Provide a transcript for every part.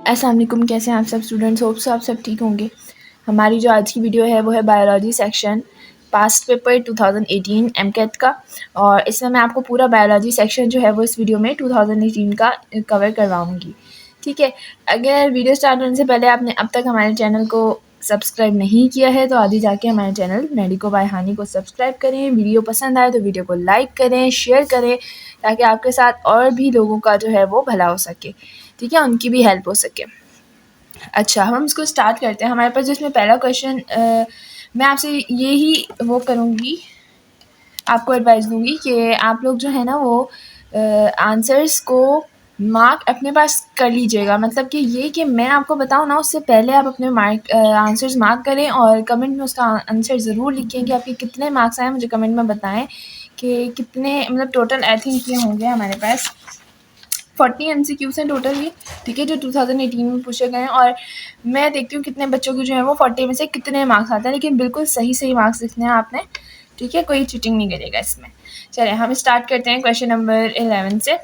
अस्सलाम वालेकुम, कैसे हैं आप सब स्टूडेंट्स। होप सो आप सब ठीक होंगे। हमारी जो आज की वीडियो है वो है biology section past paper 2018 AMCAT का, और इसमें मैं आपको पूरा बायोलॉजी सेक्शन जो है वो इस वीडियो में 2018 का कवर करवाऊंगी। ठीक है, अगर वीडियो स्टार्ट होने से पहले आपने अब तक हमारे चैनल को सब्सक्राइब नहीं किया है तो आगे जाके हमारे चैनल मेडिको बाय हानी को सब्सक्राइब करें। वीडियो पसंद आए तो वीडियो को लाइक करें, शेयर करें, ताकि आपके साथ और भी लोगों का जो है वो भला हो सके। ठीक है, उनकी भी हेल्प हो सके। अच्छा, हम इसको स्टार्ट करते हैं। हमारे पास जिसमें पहला क्वेश्चन, मैं आपसे यही वो करूँगी, आपको एडवाइस दूंगी कि आप लोग जो है ना वो आंसर्स को मार्क अपने पास कर लीजिएगा। मतलब कि ये कि मैं आपको बताऊँ ना, उससे पहले आप अपने आंसर्स मार्क करें और कमेंट में उसका आंसर ज़रूर लिखें कि आपके कितने मार्क्स आए। मुझे कमेंट में बताएं कि कितने, मतलब टोटल आई थिंक ये होंगे हमारे पास 40 MCQs हैं टोटल ही। ठीक है, जो 2018 में पूछे गए हैं, और मैं देखती हूँ कितने बच्चों के जो है वो 40 में से कितने मार्क्स आते हैं, लेकिन बिल्कुल सही मार्क्स लिखने हैं आपने। ठीक है, कोई चीटिंग नहीं करेगा इसमें। चलिए हम स्टार्ट करते हैं क्वेश्चन नंबर 11 से।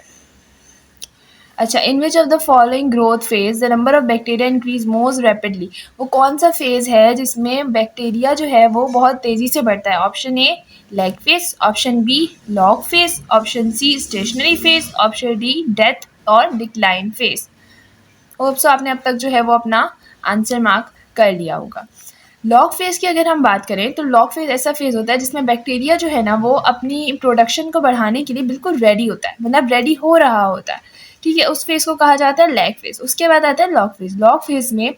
अच्छा, in which of the following growth phase the number of bacteria increase most rapidly. वो कौन सा फेज है जिसमें बैक्टीरिया जो है वो बहुत तेजी से बढ़ता है? Option A lag phase, option B log phase, option C stationary phase, option D death और डिक्लाइन फेज। होप सो आपने अब तक जो है वो अपना आंसर मार्क कर लिया होगा। लॉग फेज की अगर हम बात करें तो लॉग फेज ऐसा फेज होता है जिसमें बैक्टीरिया जो है ना वो अपनी प्रोडक्शन को बढ़ाने के लिए बिल्कुल रेडी होता है, मतलब रेडी हो रहा होता है। ठीक है, उस फेज को कहा जाता है लैग फेज। उसके बाद आता है लॉग फेज। लॉग फेज में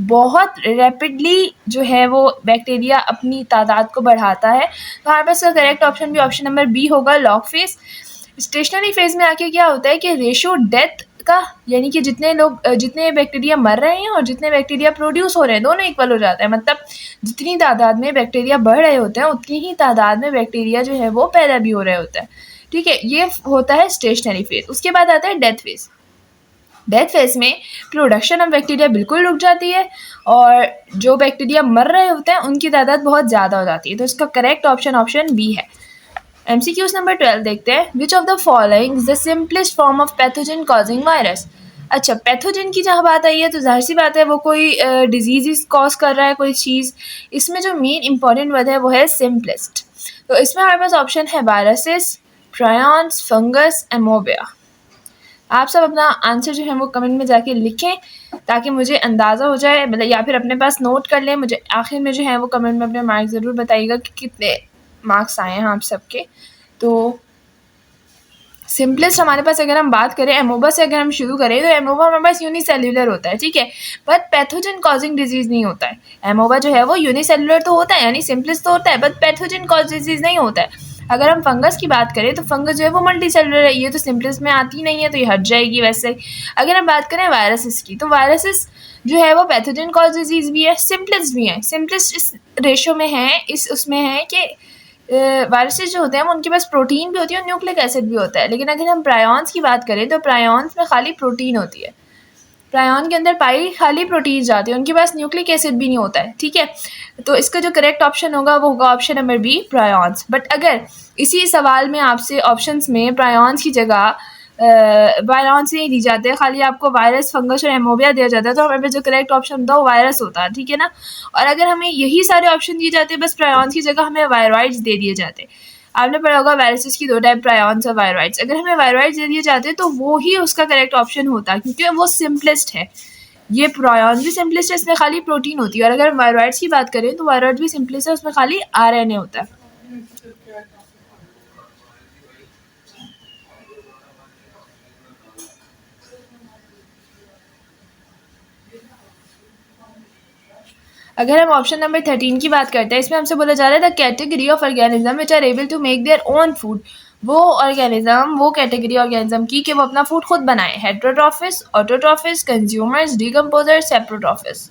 बहुत रैपिडली जो है वो बैक्टीरिया अपनी तादाद को बढ़ाता है। तो हमारे पास करेक्ट ऑप्शन भी ऑप्शन नंबर बी होगा, लॉग फेज। स्टेशनरी फेज में आके क्या होता है कि रेशो डेथ का, यानी कि जितने बैक्टीरिया मर रहे हैं और जितने बैक्टीरिया प्रोड्यूस हो रहे हैं दोनों इक्वल हो जाता है। मतलब जितनी तादाद में बैक्टीरिया बढ़ रहे होते हैं उतनी ही तादाद में बैक्टीरिया जो है वो पैदा भी हो रहे होते हैं। ठीक है, ये होता है स्टेशनरी फेज। उसके बाद आता है डेथ फेज। डेथ फेज में प्रोडक्शन ऑफ बैक्टीरिया बिल्कुल रुक जाती है और जो बैक्टीरिया मर रहे होते हैं उनकी तादाद बहुत ज़्यादा हो जाती है। तो इसका करेक्ट ऑप्शन बी है। MCQs नंबर 12 देखते हैं। Which of the following is the simplest form of pathogen causing virus. अच्छा, पैथोजन की जहाँ बात आई है तो जाहिर सी बात है वो कोई डिजीज कॉज कर रहा है कोई चीज़। इसमें जो मेन इंपॉर्टेंट वर्ड है वो है सिंपलेस्ट। तो इसमें हमारे पास ऑप्शन है वायरसेस, प्रायॉन्स, फंगस, एमोबिया। आप सब अपना आंसर जो है वो कमेंट में जाके लिखें ताकि मुझे अंदाज़ा हो जाए, मतलब या फिर अपने पास नोट कर लें। मुझे आखिर में जो है वो कमेंट में अपने मार्क्स ज़रूर बताइएगा कि कितने मार्क्स आए हैं आप सबके। तो सिंपलेस्ट हमारे पास अगर हम बात करें एमोबा से, अगर हम शुरू करें तो एमोबा हमारे पास यूनिसेल्युलर होता है। ठीक है, बट पैथोजन कॉजिंग डिजीज नहीं होता है। एमोबा जो है वो यूनिसेल्युलर तो होता है, यानी सिंपलेस्ट तो होता है, बट पैथोजन कॉज डिजीज नहीं होता है। अगर हम फंगस की बात करें तो फंगस जो है वो मल्टी सेलुलर है, ये तो सिंपलेस्ट में आती नहीं है तो ये हट जाएगी। वैसे अगर हम बात करें वायरसेस की तो वायरसेस जो है वो पैथोजन कॉज डिजीज भी है, सिंपलेस्ट भी है। सिंपलेस्ट इस रेशो में है, इस उसमें है कि वायरसेस जो होते हैं उनके पास प्रोटीन भी होती है और न्यूक्लिक एसिड भी होता है। लेकिन अगर हम प्रायॉन्स की बात करें तो प्रायॉन्स में खाली प्रोटीन होती है। प्रायॉन के अंदर पाई खाली प्रोटीन जाते हैं, उनके पास न्यूक्लिक एसिड भी नहीं होता है। ठीक है, तो इसका जो करेक्ट ऑप्शन होगा वो होगा option number B, prions. But अगर इसी सवाल में आपसे ऑप्शंस में प्रायॉन्स की जगह वायरस नहीं दी जाते हैं, खाली आपको वायरस, फंगस और एमोबिया दिया जाता है, तो हमारे पास जो करेक्ट ऑप्शन होता है वो वायरस होता है। ठीक है ना, और अगर हमें यही सारे ऑप्शन दिए जाते हैं बस प्रायॉन्स की जगह हमें वायरॉइड्स दे दिए जाते। आपने पढ़ा होगा वायरसेस की दो टाइप, प्रायॉन्स और वायरॉइड्स। अगर हमें वायरॉइड्स दे दिए जाते तो वो ही उसका करेक्ट ऑप्शन होता, क्योंकि वो सिंपलेस्ट है। ये प्रायॉन्स भी सिंपलेस्ट है, इसमें खाली प्रोटीन होती है। और अगर वायरॉइड्स की बात करें तो वायरॉइड भी सिंपलेस्ट है, उसमें खाली RNA होता है। अगर हम ऑप्शन नंबर 13 की बात करते हैं, इसमें हमसे बोला जा रहा है the category of organism which are able to make their own food. वो ऑर्गेनिज्म, वो कैटेगरी ऑर्गेनिज्म की कि वो अपना फूड खुद बनाए। Heterotrophs, autotrophs, consumers, decomposers, saprotrophs.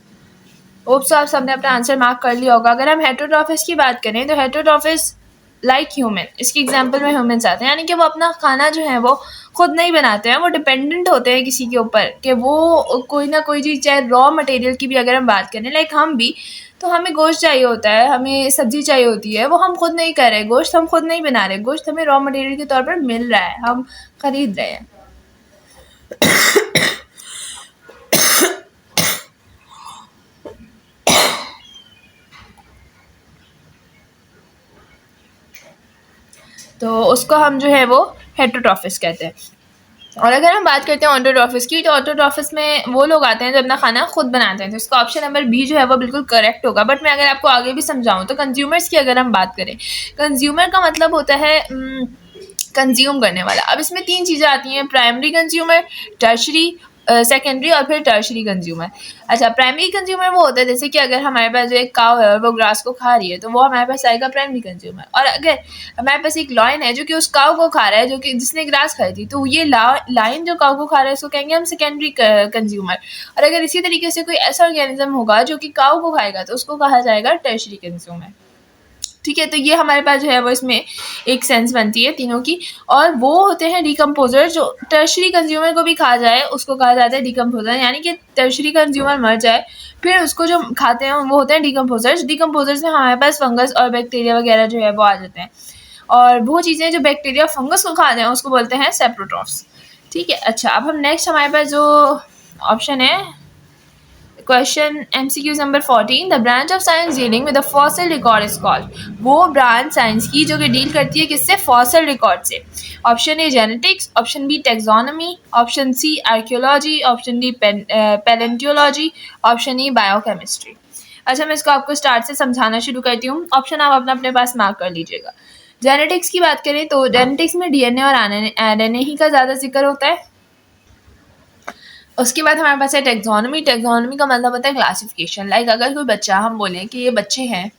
Hope so आप सबने अपना आंसर मार्क कर लिया होगा। अगर हम हेट्रोट्रॉफिस की बात करें तो हेट्रोट्रॉफिस लाइक ह्यूमन, इसकी एग्जांपल में ह्यूमन्स आते हैं, यानी कि वो अपना खाना जो है वो खुद नहीं बनाते हैं, वो डिपेंडेंट होते हैं किसी के ऊपर कि वो कोई ना कोई चीज़, चाहे रॉ मटेरियल की भी अगर हम बात करें, लाइक हम भी, तो हमें गोश्त चाहिए होता है, हमें सब्जी चाहिए होती है, वो हम खुद नहीं कर रहे, गोश्त हम खुद नहीं बना रहे, गोश्त हमें रॉ मटेरियल के तौर पर मिल रहा है, हम खरीद रहे हैं। तो उसको हम जो है वो हेटरोट्रॉफिस कहते हैं। और अगर हम बात करते हैं ऑटोट्रॉफिस की, तो ऑटोट्रॉफिस में वो लोग आते हैं जो अपना खाना खुद बनाते हैं, तो इसका ऑप्शन नंबर बी जो है वो बिल्कुल करेक्ट होगा। बट मैं अगर आपको आगे भी समझाऊं तो कंज्यूमर्स की अगर हम बात करें, कंज्यूमर का मतलब होता है कंज्यूम करने वाला। अब इसमें 3 चीज़ें आती हैं, प्राइमरी कंज्यूमर, टर्शरी, सेकेंडरी और फिर टर्शरी कंज्यूमर। अच्छा, प्राइमरी कंज्यूमर वो होता है जैसे कि अगर हमारे पास जो एक काव है वो ग्रास को खा रही है, तो वो हमारे पास आएगा प्राइमरी कंज्यूमर। और अगर हमारे पास एक लॉयन है जो कि उस काव को खा रहा है, जो कि जिसने ग्रास खाई थी, तो ये लाइन जो काव को खा रहा है उसको कहेंगे हम सेकेंडरी कंज्यूमर। और अगर इसी तरीके से कोई ऐसा ऑर्गेनिज्म होगा जो कि काव को खाएगा, तो उसको कहा जाएगा टर्शरी कंज्यूमर। ठीक है, तो ये हमारे पास जो है वो इसमें एक सेंस बनती है तीनों की। और वो होते हैं डिकम्पोजर, जो टर्शरी कंज्यूमर को भी खा जाए उसको कहा जाता है डिकम्पोजर, यानी कि टर्शरी कंज्यूमर मर जाए फिर उसको जो खाते हैं वो होते हैं डिकम्पोजर्स। डिकम्पोजर्स में हमारे पास फंगस और बैक्टीरिया वगैरह जो है वो आ जाते हैं, और वो चीज़ें जो बैक्टीरिया फंगस को खा जाए उसको बोलते हैं सेप्रोट्रॉफ्स। ठीक है, अच्छा, अब हम नेक्स्ट हमारे पास जो ऑप्शन है question MCQ number 14, the branch of science dealing with the fossil record is called. वो ब्रांच साइंस की जो कि डील करती है किससे, फॉसिल रिकॉर्ड से। Option A genetics, option B taxonomy, option C archaeology, option D palaeontology, option E biochemistry. अच्छा, मैं इसको आपको स्टार्ट से समझाना शुरू करती हूँ। ऑप्शन आप अपना अपने पास मार्क कर लीजिएगा। जेनेटिक्स की बात करें तो जेनेटिक्स में DNA और RNA ही का ज़्यादा जिक्र होता है। उसके बाद हमारे पास है टेक्सोनॉमी। टेक्सोनॉमी का मतलब होता है क्लासिफिकेशन। लाइक अगर कोई बच्चा, हम बोलें कि ये बच्चे हैं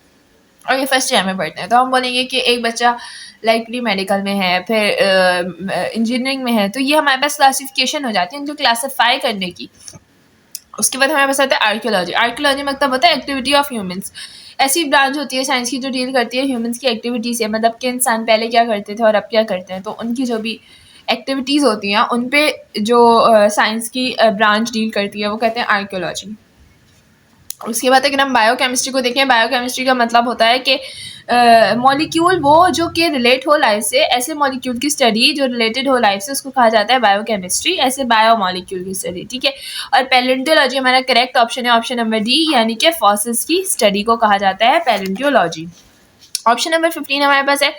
और ये फर्स्ट ईयर में पढ़ते हैं, तो हम बोलेंगे कि एक बच्चा लाइक प्री मेडिकल में है, फिर इंजीनियरिंग में है, तो ये हमारे पास क्लासिफिकेशन हो जाती है उनको क्लासीफाई करने की। उसके बाद हमारे पास आता है आर्कियोलॉजी। आर्कियोलॉजी मतलब होता है एक्टिविटी ऑफ ह्यूमंस। ऐसी ब्रांच होती है साइंस की जो डील करती है ह्यूमंस की एक्टिविटी से, मतलब कि इंसान पहले क्या करते थे और अब क्या करते हैं, तो उनकी जो भी एक्टिविटीज़ होती हैं उन पे जो साइंस की ब्रांच डील करती है वो कहते हैं आर्कियोलॉजी। उसके बाद अगर हम बायोकेमिस्ट्री को देखें, बायोकेमिस्ट्री का मतलब होता है कि मॉलिक्यूल वो जो कि रिलेट हो लाइफ से, ऐसे मॉलिक्यूल की स्टडी जो रिलेटेड हो लाइफ से उसको कहा जाता है बायोकेमिस्ट्री, ऐसे बायो मॉलिक्यूल की स्टडी। ठीक है, और पैलेंटियोलॉजी हमारा करेक्ट ऑप्शन है, ऑप्शन नंबर डी, यानी कि फॉसिल्स की स्टडी को कहा जाता है पैलेंटियोलॉजी। ऑप्शन नंबर 15 हमारे पास है,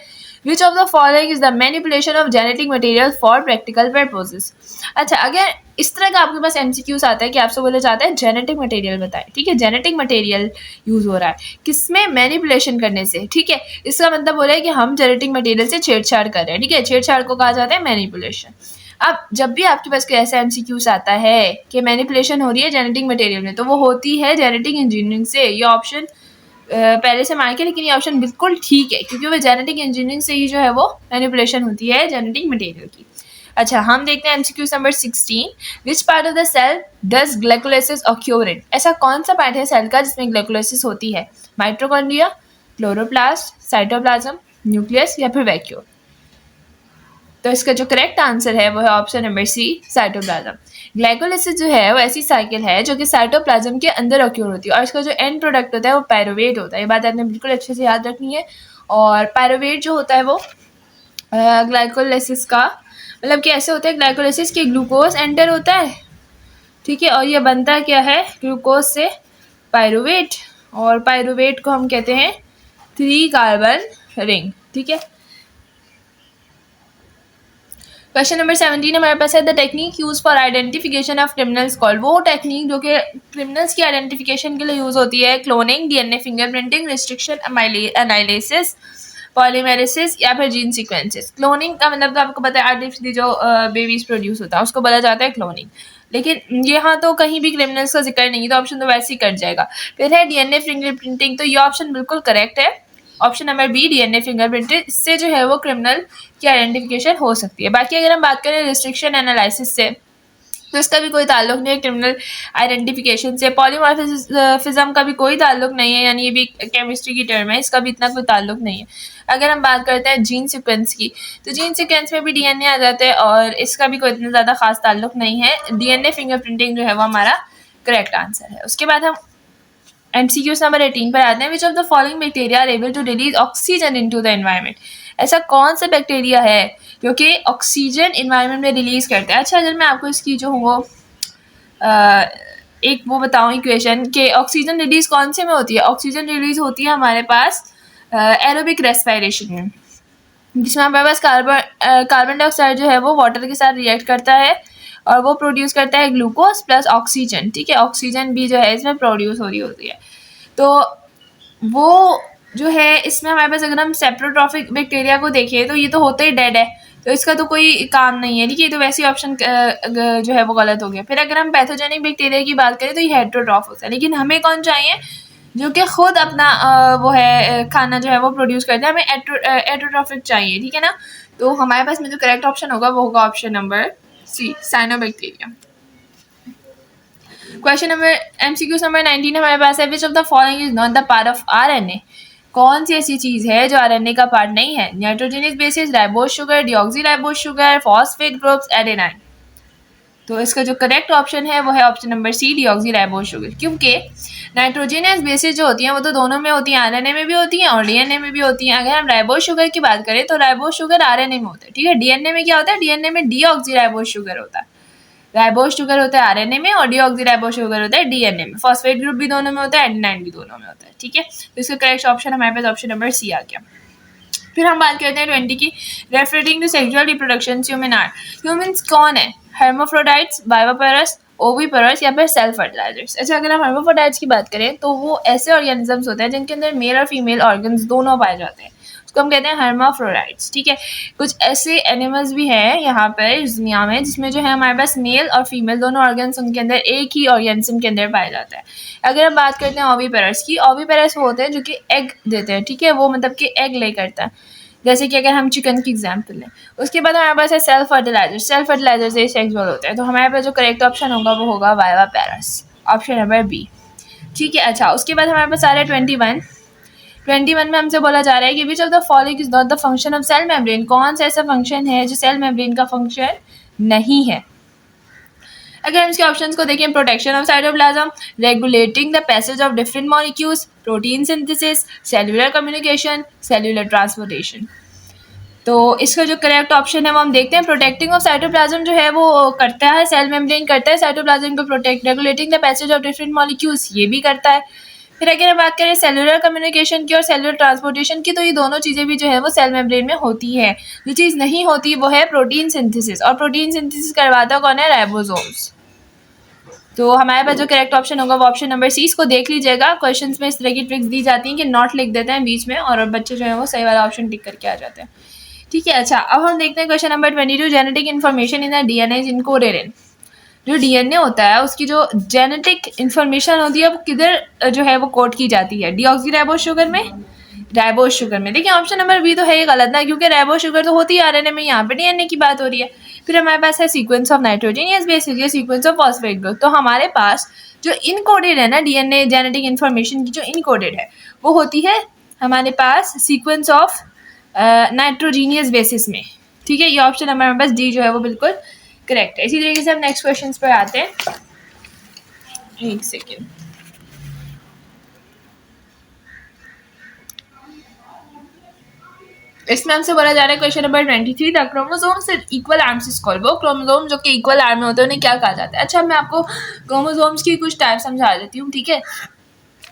Which of the following is the manipulation of genetic material for practical purposes? अच्छा, अगर इस तरह का आपके पास MCQs आता है कि आपसे बोला जाता है जेनेटिक मटेरियल बताएं। ठीक है, जेनेटिक मटेरियल यूज हो रहा है किसमें, मैनिपुलेशन करने से। ठीक है, इसका मतलब हो रहा है कि हम जेनेटिक मटेरियल से छेड़छाड़ कर रहे हैं। ठीक है, छेड़छाड़ को कहा जाता है मैनिपुलेशन। अब जब भी आपके पास कोई ऐसा MCQs आता है कि मैनिपुलेशन हो रही है जेनेटिक मटेरियल में, तो वो होती है जेनेटिक इंजीनियरिंग से। ये ऑप्शन पहले से मार के, लेकिन ये ऑप्शन बिल्कुल ठीक है क्योंकि वो जेनेटिक इंजीनियरिंग से ही जो है वो मैनिपुलेशन होती है जेनेटिक मटेरियल की। अच्छा, हम देखते हैं MCQ number 16, which part of the cell does glycolysis occur in. ऐसा कौन सा पार्ट है सेल का जिसमें ग्लाइकोलाइसिस होती है, माइटोकॉन्ड्रिया, क्लोरोप्लास्ट, साइटोप्लाज्म, न्यूक्लियस या फिर वैक्यूल। तो इसका जो करेक्ट आंसर है वो है option number C, cytoplasm. Glycolysis जो है वो ऐसी साइकिल है जो कि साइटोप्लाज्म के अंदर ऑक्यूर होती है, और इसका जो एंड प्रोडक्ट होता है वो पायरुवेट होता है। ये बात आपने बिल्कुल अच्छे से याद रखनी है। और पायरुवेट जो होता है वो ग्लाइकोलाइसिस का मतलब कि ऐसे होता है, ग्लाइकोलाइसिस के ग्लूकोज एंटर होता है। ठीक है, और ये बनता क्या है, ग्लूकोज से पायरुवेट, और पायरुवेट को हम कहते हैं 3 कार्बन रिंग। ठीक है, क्वेश्चन नंबर 17 हमारे पास है, the technique use for identification of criminals called. वो टेक्निक जो कि क्रिमिनल्स की आइडेंटिफिकेशन के लिए यूज होती है, cloning, DNA fingerprinting, restriction, analysis, polymerase या फिर जीन सीक्वेंसेस। क्लोनिंग का मतलब तो आपको पता है आर्टिफिशियली जो बेबीज प्रोड्यूस होता है उसको बोला जाता है क्लोनिंग, लेकिन यहाँ तो कहीं भी क्रिमिनल्स का जिक्र नहीं है, तो ऑप्शन तो वैसे ही कट जाएगा। फिर है DNA फिंगरप्रिंटिंग, तो ये ऑप्शन बिल्कुल करेक्ट है, option number B, DNA fingerprinting. इससे जो है वो क्रिमिनल की आइडेंटिफिकेशन हो सकती है। बाकी अगर हम बात करें रिस्ट्रिक्शन एनालिसिस से, तो इसका भी कोई ताल्लुक नहीं है क्रिमिनल आइडेंटिफिकेशन से। पॉलीमॉर्फिज्म का भी कोई ताल्लुक नहीं है, यानी ये भी केमिस्ट्री की टर्म है, इसका भी इतना कोई ताल्लुक नहीं है। अगर हम बात करते हैं जीन सीक्वेंस की, तो जीन सीक्वेंस में भी DNA आ जाता है और इसका भी कोई इतना ज़्यादा खास ताल्लुक नहीं है। DNA फिंगरप्रिंटिंग जो है वो हमारा करेक्ट आंसर है। उसके बाद हम MCQ नंबर 18 पर आते हैं, which of the following bacteria are able to release oxygen into the environment. ऐसा कौन सा बैक्टीरिया है जो कि ऑक्सीजन एनवायरनमेंट में रिलीज करता है। अच्छा, अगर मैं आपको इसकी जो वो एक वो बताऊँ इक्वेशन कि ऑक्सीजन रिलीज कौन से में होती है, ऑक्सीजन रिलीज होती है हमारे पास एरोबिक रेस्पिरेशन में। जिसमें हमारे पास कार्बन डाइऑक्साइड जो है वो वाटर के साथ रिएक्ट करता है और वो प्रोड्यूस करता है ग्लूकोज प्लस ऑक्सीजन। ठीक है, ऑक्सीजन भी जो है इसमें प्रोड्यूस हो रही होती है। तो वो जो है इसमें हमारे पास अगर हम सेप्रोट्रॉफिक बैक्टीरिया को देखें तो ये तो होते ही डेड है, तो इसका तो कोई काम नहीं है। ठीक है, तो वैसे ऑप्शन जो है वो गलत हो गया। फिर अगर हम पैथोजेनिक बैक्टीरिया की बात करें तो ये हेटेरोट्रॉफ होता है, लेकिन हमें कौन चाहिए जो कि खुद अपना वो है खाना जो है वो प्रोड्यूस करता है, हमें एटरोट्रॉफिक चाहिए। ठीक है ना, तो हमारे पास में जो करेक्ट ऑप्शन होगा वो होगा option number C, cyanobacteria. Question number MCQ number 19 हमारे पास है, which of the following is not the part of RNA। कौन सी ऐसी चीज है जो RNA का पार्ट नहीं है? Nitrogenous bases, ribose sugar, deoxyribose sugar, phosphate groups, adenine. तो इसका जो करेक्ट ऑप्शन है वो है option number C, deoxyribose sugar. क्योंकि नाइट्रोजनस बेसिस जो होती हैं वो तो दोनों में होती हैं, RNA में भी होती हैं और DNA में भी होती हैं। अगर हम राइबोज शुगर की बात करें तो राइबोज शुगर RNA में होता है। ठीक है, DNA में क्या होता है? DNA में डीऑक्सीराइबोज शुगर होता है। राइबोज शुगर होता है RNA में और डीऑक्सीराइबोज शुगर होता है DNA में। फॉस्फेट ग्रुप भी दोनों में होता है, एडेनाइन भी दोनों में होता है। ठीक है, तो इसका करेक्ट ऑप्शन हमारे पास ऑप्शन नंबर सी आ गया। फिर हम बात करते हैं 20 की, referring to sexual reproduction human are. Humans कौन है? हेर्माफ्रोडाइट्स, वाइवापेरस, ओविपेरस या फिर सेल्फ फर्टिलाइजर्स। अच्छा, अगर हम हेर्माफ्रोडाइट्स की बात करें तो वो ऐसे ऑर्गेनिजम्स होते हैं जिनके अंदर मेल और फीमेल ऑर्गन्स दोनों पाए जाते हैं, उसको हम कहते हैं हेर्माफ्रोडाइट्स। ठीक है, कुछ ऐसे एनिमल्स भी हैं यहाँ पर इस दुनिया में जिसमें जो है हमारे पास मेल और फीमेल दोनों ऑर्गन्स उनके अंदर एक ही ऑर्गेनिज्म के अंदर पाया जाता है। अगर हम बात करते हैं ओविपेरस की, ओविपेरस वो होते हैं जो कि एग देते हैं। ठीक है, वो मतलब कि एग ले करता है, जैसे कि अगर हम चिकन की एग्जांपल लें। उसके बाद हमारे पास है सेल्फ फर्टिलाइजर। सेल्फ फर्टिलाइजर से सेक्सुअल होते हैं, तो हमारे पास जो करेक्ट ऑप्शन होगा वो होगा वाइवापेरस, ऑप्शन नंबर बी। ठीक है, अच्छा उसके बाद हमारे पास आ रहा है 21 में हमसे बोला जा रहा है कि which of the following is not the function of cell membrane. कौन सा ऐसा फंक्शन है जो सेल मेम्ब्रेन का फंक्शन नहीं है? अगर हम इसके ऑप्शंस को देखें, protection of cytoplasm, regulating the passage of different molecules, protein synthesis, cellular communication, cellular transportation. तो इसका जो करेक्ट ऑप्शन है वो हम देखते हैं, प्रोटेक्टिंग ऑफ साइटोप्लाज्म जो है वो करता है, सेल मेम्ब्रेन करता है साइटोप्लाज्म को protect, regulating the passage of different molecules ये भी करता है। फिर अगर हम बात करें सेल्युलर कम्युनिकेशन की और सेल्युलर ट्रांसपोर्टेशन की, तो ये दोनों चीज़ें भी जो है वो सेल मेम्ब्रेन में होती है। जो चीज़ नहीं होती वो है प्रोटीन सिंथेसिस, और प्रोटीन सिंथेसिस करवाता कौन है? राइबोसोम्स। तो हमारे पास जो करेक्ट ऑप्शन होगा वो ऑप्शन नंबर सी। इसको देख लीजिएगा, क्वेश्चंस में इस तरह की ट्रिक्स दी जाती हैं कि नॉट लिख देते हैं बीच में और बच्चे जो है वो सही वाला ऑप्शन टिक करके आ जाते हैं। ठीक है, अच्छा अब हम देखते हैं question number 22, genetic information in the DNA is encoded in. जो DNA होता है उसकी जो जेनेटिक इन्फॉर्मेशन होती है वो किधर जो है वो कोड की जाती है? डीऑक्सीराइबोज शुगर में, राइबोज शुगर में। देखिए ऑप्शन नंबर बी तो है ये गलत ना, क्योंकि राइबोज शुगर तो होती है RNA में, यहाँ पे DNA की बात हो रही है। फिर हमारे पास है sequence of nitrogen basically sequence of phosphate group. तो हमारे पास जो इनकोडेड है ना DNA जेनेटिक इन्फॉर्मेशन की, जो इनकोडेड है वो होती है हमारे पास सीक्वेंस ऑफ नाइट्रोजीनियस बेसिस में। ठीक है, ये ऑप्शन नंबर हमारे पास डी जो है वो बिल्कुल करेक्ट है। इसी तरीके से हम नेक्स्ट क्वेश्चन पर आते हैं। एक सेकेंड, इसमें हमसे बोला जा रहा है question number 23, the chromosomes equal arms is called. वो क्रोमोसोम जो कि इक्वल आर्म में होते हैं उन्हें क्या कहा जाता है? अच्छा, मैं आपको क्रोमोसोम्स की कुछ टाइप समझा देती हूँ। ठीक है,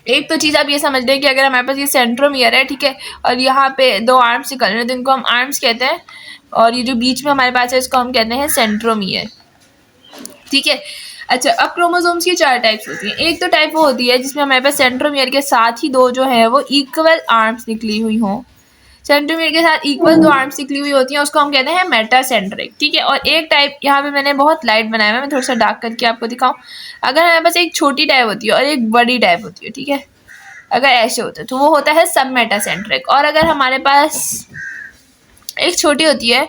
एक तो चीज़ आप ये समझ लें कि अगर हमारे पास ये सेंट्रोमियर है, ठीक है, और यहाँ पे दो आर्म्स निकल रहे हैं तो इनको हम आर्म्स कहते हैं, और ये जो बीच में हमारे पास है इसको हम कहते हैं सेंट्रोमियर। ठीक है, अच्छा अब क्रोमोसोम्स की चार टाइप्स होती हैं। एक तो टाइप वो होती है जिसमें हमारे पास सेंट्रोमियर के साथ ही दो जो है वो इक्वल आर्म्स निकली हुई हों, सेंट्रोमियर के साथ इक्वल दो आर्म्स निकली हुई होती हैं, उसको हम कहते हैं मेटासेंट्रिक। ठीक है, और एक टाइप यहाँ पे मैंने बहुत लाइट बनाया है, मैं थोड़ा सा डार्क करके आपको दिखाऊं। अगर हमारे पास एक छोटी टाइप होती है और एक बड़ी टाइप होती है, ठीक है, अगर ऐसे होता है तो वो होता है सब मेटासेंट्रिक। और अगर हमारे पास एक छोटी होती है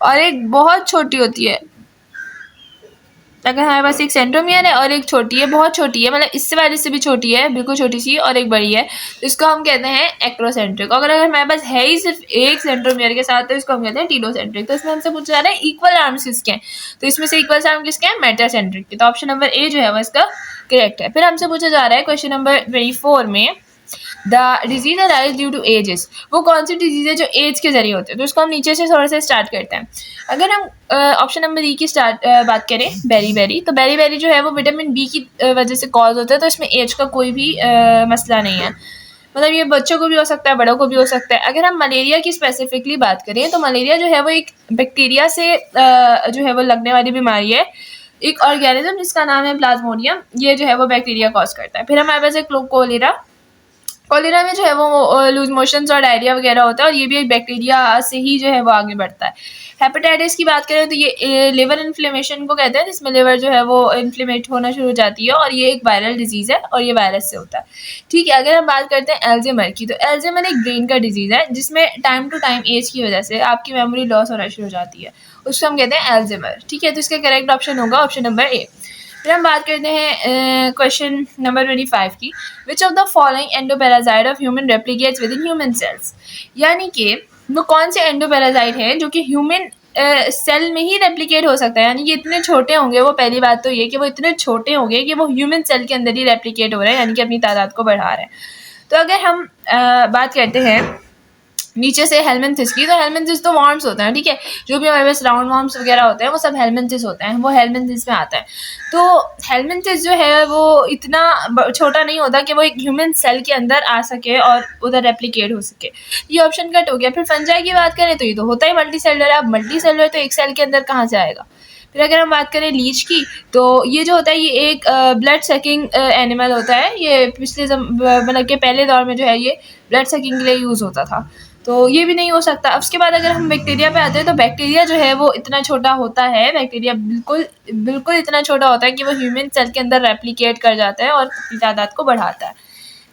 और एक बहुत छोटी होती है, अगर हमारे पास एक सेंट्रोमियर है और एक छोटी है, बहुत छोटी है, मतलब इससे वाले से भी छोटी है, बिल्कुल छोटी सी, और एक बड़ी है, तो इसको हम कहते हैं एक्रोसेंट्रिक। अगर हमारे पास है ही सिर्फ एक सेंट्रोमियर के साथ तो इसको हम कहते हैं टीलोसेंट्रिक। तो इसमें हमसे पूछा जा रहा है इक्वल आर्म्स किसके हैं, तो इसमें से इक्वल आर्म किसके हैं? मेटासेंट्रिक के। तो ऑप्शन नंबर ए जो है वो इसका करेक्ट है। फिर हमसे पूछा जा रहा है क्वेश्चन नंबर 24 में, the disease arise due to ages. वो कौन सी डिजीज है जो एज के जरिए होते हैं? तो इसको हम नीचे से थोड़ा सा स्टार्ट करते हैं। अगर हम ऑप्शन नंबर ई की बात करें, बेरी तो बेरी जो है वो विटामिन बी की वजह से कॉज होता है, तो इसमें एज का कोई भी मसला नहीं है। मतलब ये बच्चों को भी हो सकता है, बड़ों को भी हो सकता है। अगर हम मलेरिया की स्पेसिफिकली बात करें तो मलेरिया जो है वो एक बैक्टीरिया से जो है वो लगने वाली बीमारी है, एक ऑर्गेनिज्म जिसका नाम है प्लाज्मोडियम, ये जो है वो बैक्टीरिया कॉज करता है। फिर हमारे पास एक कोलेरा, कोलेरा में जो है वो लूज मोशंस और डायरिया वगैरह होता है, और ये भी एक बैक्टीरिया से ही जो है वो आगे बढ़ता है। हेपेटाइटिस की बात करें तो ये लिवर इन्फ्लेमेशन को कहते हैं, जिसमें लिवर जो है वो इन्फ्लेमेट होना शुरू हो जाती है, और ये एक वायरल डिजीज़ है और ये वायरस से होता है। ठीक है, अगर हम बात करते हैं एल्ज़ाइमर की, तो एल्ज़ाइमर एक ब्रेन का डिजीज़ है जिसमें टाइम टू टाइम एज की वजह से आपकी मेमोरी लॉस होना शुरू हो जाती है, उसको हम कहते हैं एल्ज़ाइमर। ठीक है, तो इसका करेक्ट ऑप्शन होगा ऑप्शन नंबर ए। फिर हम बात करते हैं क्वेश्चन नंबर 25 की, which of the following endoparasite of human replicates with in human cells, यानी कि वो कौन से एंडोपैरासाइट है जो कि ह्यूमन सेल में ही रेप्लिकेट हो सकता है, यानी कि इतने छोटे होंगे वो, पहली बात तो ये कि वो इतने छोटे होंगे कि वो ह्यूमन सेल के अंदर ही रेप्लिकेट हो रहे हैं, यानी कि अपनी तादाद को बढ़ा रहे हैं। तो अगर हम बात करते हैं नीचे से हेलमिंथिस की, तो हेलमिंथिस तो वॉर्म्स होते हैं, ठीक है, जो भी हमारे पास राउंड वॉर्म्स वगैरह होते हैं वो सब हेलमिंथिस होते हैं, वो हेलमिंथिस में आता है। तो हेलमिंथिस जो है वो इतना छोटा नहीं होता कि वो एक ह्यूमन सेल के अंदर आ सके और उधर रेप्लिकेट हो सके, ये ऑप्शन कट हो गया। फिर फंजाई की बात करें तो ये तो होता ही मल्टी सेलुलर है, अब मल्टी सेलुलर तो एक सेल के अंदर कहाँ से आएगा। फिर अगर हम बात करें लीच की, तो ये जो होता है ये एक ब्लड सकिंग एनिमल होता है, ये पिछले मतलब के पहले दौर में जो है ये ब्लड सकिंग के लिए यूज़ होता था, तो ये भी नहीं हो सकता। अब उसके बाद अगर हम बैक्टीरिया पे आते हैं, तो बैक्टीरिया जो है वो इतना छोटा होता है, बैक्टीरिया बिल्कुल बिल्कुल इतना छोटा होता है कि वो ह्यूमन सेल के अंदर रेप्लिकेट कर जाता है और अपनी तादाद को बढ़ाता है।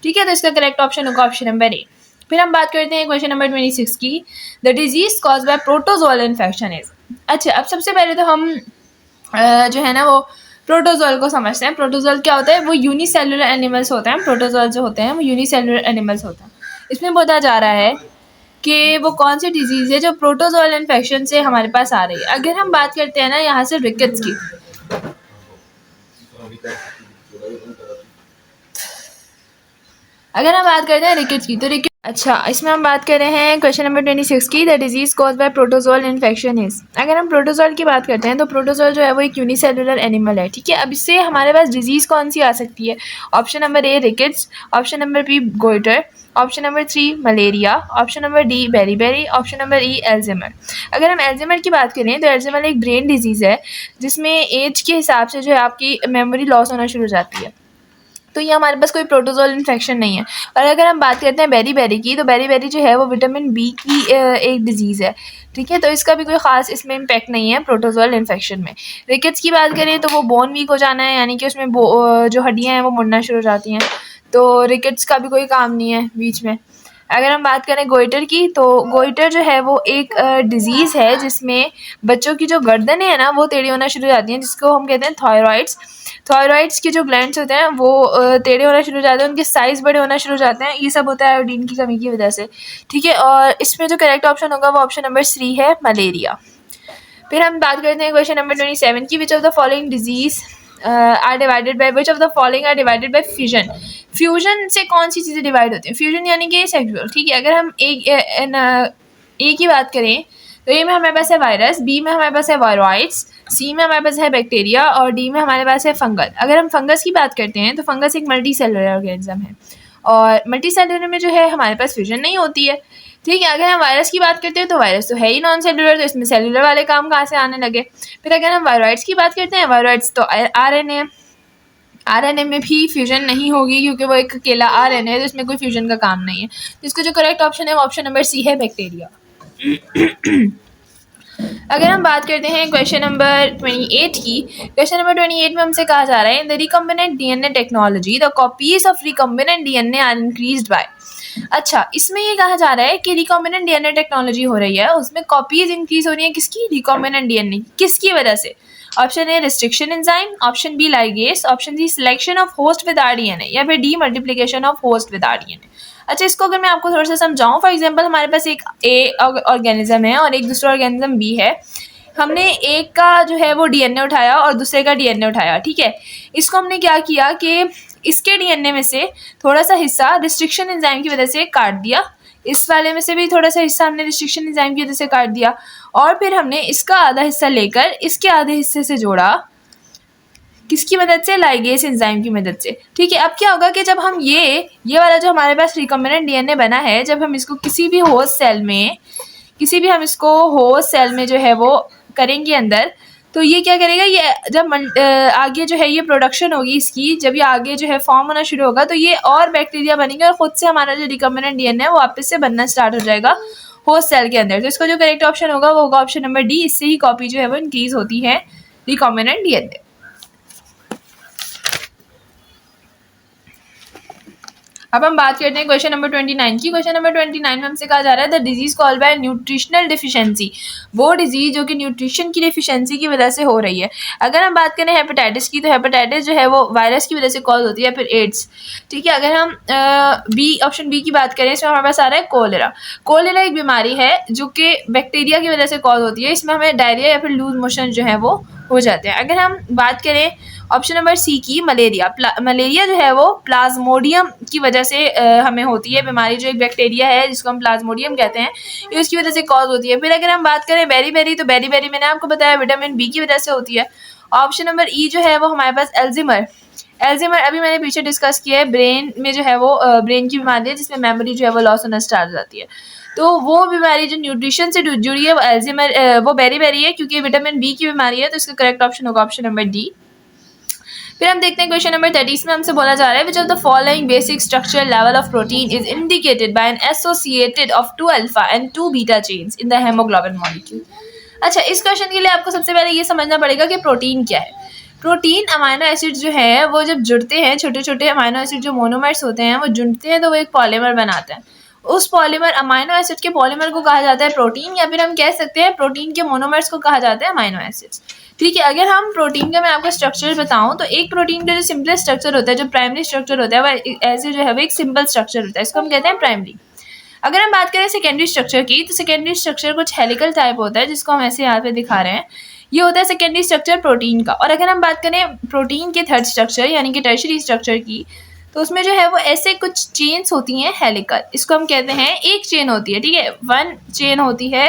ठीक है, तो इसका करेक्ट ऑप्शन होगा ऑप्शन नंबर ए। फिर हम बात करते हैं क्वेश्चन नंबर 26 की, the disease cause by protozoal infection is. अच्छा, अब सबसे पहले तो हम जो है ना वो प्रोटोजोल को समझते हैं। प्रोटोजोल क्या होता है, वो यूनिसेलुलर एनिमल्स होते हैं, प्रोटोजोल जो होते हैं वो यूनिसेलुलर एनिमल्स होते हैं। इसमें बताया जा रहा है कि वो कौन सी डिजीज़ है जो प्रोटोजोअल इन्फेक्शन से हमारे पास आ रही है। अगर हम बात करते हैं ना यहाँ से रिकेट्स की, अगर हम बात करते हैं रिकेट्स की, तो रिकेट, अच्छा, इसमें हम बात कर रहे हैं क्वेश्चन नंबर 26 की, the disease cause by protozoal infection is. अगर हम प्रोटोजोल की बात करते हैं तो प्रोटोजोल जो है वो एक यूनिसेलुलर एनिमल है, ठीक है। अब इससे हमारे पास डिजीज कौन सी आ सकती है, option number A rickets, option number B goitre, option number 3 malaria, option number D beriberi, option number E Alzheimer. अगर हम एल्ज़ाइमर की बात करें तो एल्ज़ाइमर एक ब्रेन डिजीज़ है जिसमें एज के हिसाब से जो है आपकी मेमोरी लॉस होना शुरू हो जाती है, तो ये हमारे पास कोई प्रोटोजोल इन्फेक्शन नहीं है। और अगर हम बात करते हैं बेरीबेरी की, तो बेरीबेरी जो है वो विटामिन बी की एक डिजीज़ है, ठीक है, तो इसका भी कोई ख़ास इसमें इम्पैक्ट नहीं है प्रोटोजोल इन्फेक्शन में। रिकेट्स की बात करें तो वो बोन वीक हो जाना है, यानी कि उसमें जो हड्डियाँ हैं वो मुड़ना शुरू हो जाती हैं, तो रिकेट्स का भी कोई काम नहीं है बीच में। अगर हम बात करें गोइटर की, तो गोइटर जो है वो एक डिज़ीज़ है जिसमें बच्चों की जो गर्दनें हैं ना वो टेढ़ी होना शुरू हो जाती हैं, जिसको हम कहते हैं थायरॉइड्स। थायरॉइड्स के जो ग्लैंड्स होते हैं वो टेढ़े होना शुरू हो जाते हैं, उनके साइज़ बड़े होना शुरू हो जाते हैं, ये सब होता है आयोडीन की कमी की वजह से, ठीक है। और इसमें जो करेक्ट ऑप्शन होगा वो ऑप्शन नंबर 3 है मलेरिया। फिर हम बात करते हैं क्वेश्चन नंबर 27 की, which of the following disease are divided by, which of the following are divided by fusion. Fusion से कौन सी चीज़ें डिवाइड होती हैं, फ्यूजन यानी कि सेक्सुअल, ठीक है। अगर हम ए की बात करें तो ए में हमारे पास है वायरस, बी में हमारे पास है वायरॉइड्स, सी में हमारे पास है बैक्टीरिया और डी में हमारे पास है फंगस। अगर हम फंगस की बात करते हैं तो फंगस एक मल्टी सेलुलर ऑर्गेनिज्म है, और मल्टी सेलुलर में जो है हमारे पास फ्यूजन नहीं होती है, ठीक है। अगर हम वायरस की बात करते हैं तो वायरस तो है ही नॉन सेलुलर, तो इसमें सेलुलर वाले काम कहाँ से आने लगे। फिर अगर हम वायरॉइड्स की बात करते हैं, वायरॉइड्स तो आरएनए है, आरएनए में भी फ्यूजन नहीं होगी क्योंकि वो एक अकेला आरएनए है, तो इसमें कोई फ्यूजन का काम नहीं है। जिसका जो करेक्ट ऑप्शन है वो ऑप्शन नंबर सी है बैक्टीरिया। अगर हम बात करते हैं क्वेश्चन नंबर 28 की, क्वेश्चन नंबर 28 में हमसे कहा जा रहा है, the recombinant DNA technology, the copies of recombinant DNA are increased by. अच्छा, इसमें ये कहा जा रहा है कि रिकॉम्बिनेंट डीएनए टेक्नोलॉजी हो रही है, उसमें कॉपीज इंक्रीज हो रही है, किसकी, रिकॉम्बिनेंट डीएनए, किसकी वजह से। Option A restriction enzyme, option B ligase, option C selection of host with rDNA, या फिर D multiplication of host with rDNA. अच्छा, इसको अगर मैं आपको थोड़ा सा समझाऊं, फॉर एग्जांपल हमारे पास एक ए ऑर्गेनिज्म है और एक दूसरा ऑर्गेनिज्म बी है, हमने एक का जो है वो डीएनए उठाया और दूसरे का डीएनए उठाया, ठीक है। इसको हमने क्या किया कि इसके डीएनए में से थोड़ा सा हिस्सा रिस्ट्रिक्शन एंजाइम की वजह से काट दिया, इस वाले में से भी थोड़ा सा हिस्सा हमने रिस्ट्रिक्शन एंजाइम की वजह से काट दिया, और फिर हमने इसका आधा हिस्सा लेकर इसके आधे हिस्से से जोड़ा, किसकी मदद से? लाइगेज एंजाइम की मदद से। ठीक है, अब क्या होगा कि जब हम ये वाला जो हमारे पास रिकॉम्बिनेंट डीएनए बना है, जब हम इसको किसी भी होस्ट सेल में जो है वो करेंगे अंदर, तो ये क्या करेगा, ये जब आगे जो है ये प्रोडक्शन होगी इसकी, जब ये आगे जो है फॉर्म होना शुरू होगा, तो ये और बैक्टीरिया बनेंगे और खुद से हमारा जो रिकॉम्बिनेंट डीएनए है वो वापस से बनना स्टार्ट हो जाएगा होस्ट सेल के अंदर। तो इसका जो करेक्ट ऑप्शन होगा वो होगा ऑप्शन नंबर डी। इससे ही कॉपी जो है वो इंक्रीज होती है रिकॉम्बिनेंट डीएनए। अब हम बात करते हैं क्वेश्चन नंबर 29 की। क्वेश्चन नंबर 29 में हमसे कहा जा रहा है the disease called by nutritional deficiency, वो डिजीज जो कि न्यूट्रिशन की डिफिशिएंसी की वजह से हो रही है। अगर हम बात करें हेपेटाइटिस की, तो हेपेटाइटिस जो है वो वायरस की वजह से कॉज होती है, फिर एड्स। ठीक है, अगर हम ऑप्शन बी की बात करें, इसमें हमारे पास आ रहा है कोलेरा। कोलेरा एक बीमारी है जो कि बैक्टीरिया की वजह से कॉज होती है, इसमें हमें डायरिया या फिर लूज मोशन जो है वो हो जाते हैं। अगर हम बात करें ऑप्शन नंबर सी की, मलेरिया जो है वो प्लाज्मोडियम की वजह से हमें होती है बीमारी, जो एक बैक्टीरिया है जिसको हम प्लाज्मोडियम कहते हैं, ये उसकी वजह से कॉज होती है। फिर अगर हम बात करें बेरी, तो बेरी मैंने आपको बताया विटामिन बी की वजह से होती है। ऑप्शन नंबर ई जो है वो हमारे पास एल्जीमर अभी मैंने पीछे डिस्कस किया है, ब्रेन में जो है वो ब्रेन की बीमारी है जिसमें मेमोरी जो है वो लॉस होना स्टार्ट हो जाती है। तो वो बीमारी जो न्यूट्रिशन से जुड़ी है वो एल्जीमर वो बेरी है, क्योंकि विटामिन बी की बीमारी है, तो इसका करेक्ट ऑप्शन होगा ऑप्शन नंबर डी। फिर हम देखते हैं क्वेश्चन नंबर 30 में हमसे बोला जा रहा है which of the following basic structural level of protein is indicated by an associated of 2 alpha and 2 beta chains in the haemoglobin molecule. अच्छा, इस क्वेश्चन के लिए आपको सबसे पहले ये समझना पड़ेगा कि प्रोटीन क्या है। प्रोटीन अमाइनो एसिड जो है वो जब जुड़ते हैं, छोटे छोटे अमाइनो एसिड जो मोनोमर्स होते हैं वो जुड़ते हैं, तो वो एक पॉलीमर बनाते हैं। उस पॉलीमर अमाइनो एसिड के पॉलीमर को कहा जाता है प्रोटीन, या फिर हम कह सकते हैं प्रोटीन के मोनोमर्स को कहा जाता है अमाइनो एसिड्स। ठीक है, अगर हम प्रोटीन का मैं आपको स्ट्रक्चर बताऊं, तो एक प्रोटीन का जो सिंपल स्ट्रक्चर होता है, जो प्राइमरी स्ट्रक्चर होता है, वो ऐसे जो है वो एक सिंपल स्ट्रक्चर होता है, इसको हम कहते हैं प्राइमरी। अगर हम बात करें सेकेंडरी स्ट्रक्चर की, तो सेकेंडरी स्ट्रक्चर कुछ हेलिकल टाइप होता है, जिसको हम ऐसे यहाँ पे दिखा रहे हैं, ये होता है सेकेंडरी स्ट्रक्चर प्रोटीन का। और अगर हम बात करें प्रोटीन के थर्ड स्ट्रक्चर यानी कि टर्शियरी स्ट्रक्चर की, तो उसमें जो है वो ऐसे कुछ चेन्स होती हैं हेलिकल, इसको हम कहते हैं एक चेन होती है। ठीक है, वन चेन होती है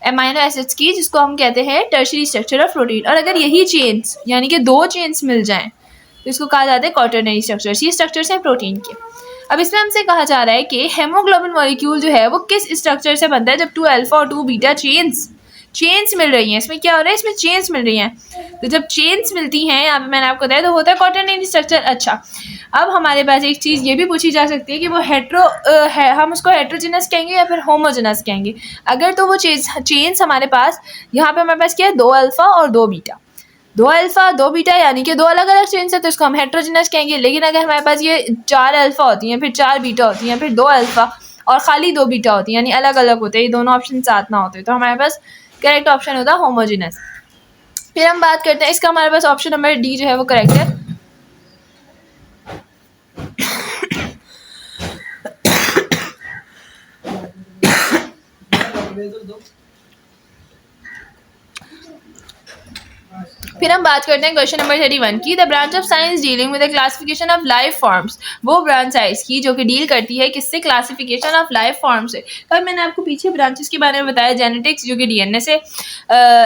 अमाइनो एसिड्स की, जिसको हम कहते हैं टर्शियरी स्ट्रक्चर ऑफ प्रोटीन। और अगर यही चेन्स यानी कि 2 चेन्स मिल जाएं, तो इसको कहा जाता है क्वाटरनरी स्ट्रक्चर्स। ये स्ट्रक्चर्स हैं प्रोटीन के। अब इसमें हमसे कहा जा रहा है कि हेमोग्लोबिन मॉलिक्यूल जो है वो किस स्ट्रक्चर से बनता है, जब 2 अल्फा और 2 बीटा चेन्स मिल रही हैं। इसमें क्या हो रहा है, इसमें चेन्स मिल रही हैं। तो जब चेन्स मिलती हैं, यहाँ पे मैंने आपको बताया, तो होता है क्वाटरनरी स्ट्रक्चर। अच्छा, अब हमारे पास एक चीज़ ये भी पूछी जा सकती है कि वो हम उसको हेट्रोजिनस कहेंगे या फिर होमोजिनस कहेंगे। अगर तो वो चेन्स हमारे पास, यहाँ पे हमारे पास क्या है, 2 अल्फा और 2 बीटा, 2 अल्फा 2 बीटा यानी कि 2 अलग अलग चेन्स है, तो इसको हम हेट्रोजिनस कहेंगे। लेकिन अगर हमारे पास ये 4 अल्फा होती हैं, फिर 4 बीटा होती हैं, फिर 2 अल्फा और खाली 2 बीटा होती हैं, यानी अलग अलग होते हैं, ये दोनों ऑप्शन साथ ना होते, तो हमारे पास करेक्ट ऑप्शन होता है होमोजिनस। फिर हम बात करते हैं, इसका हमारे पास ऑप्शन नंबर डी जो है वो करेक्ट है। फिर हम बात करते हैं क्वेश्चन नंबर 31 की। The branch of science dealing with the classification of life forms, वो ब्रांच है इसकी जो कि डील करती है किससे, क्लासिफिकेशन ऑफ लाइफ फॉर्म से। कल मैंने आपको पीछे ब्रांचेस के बारे में बताया, जेनेटिक्स जो कि डीएनए से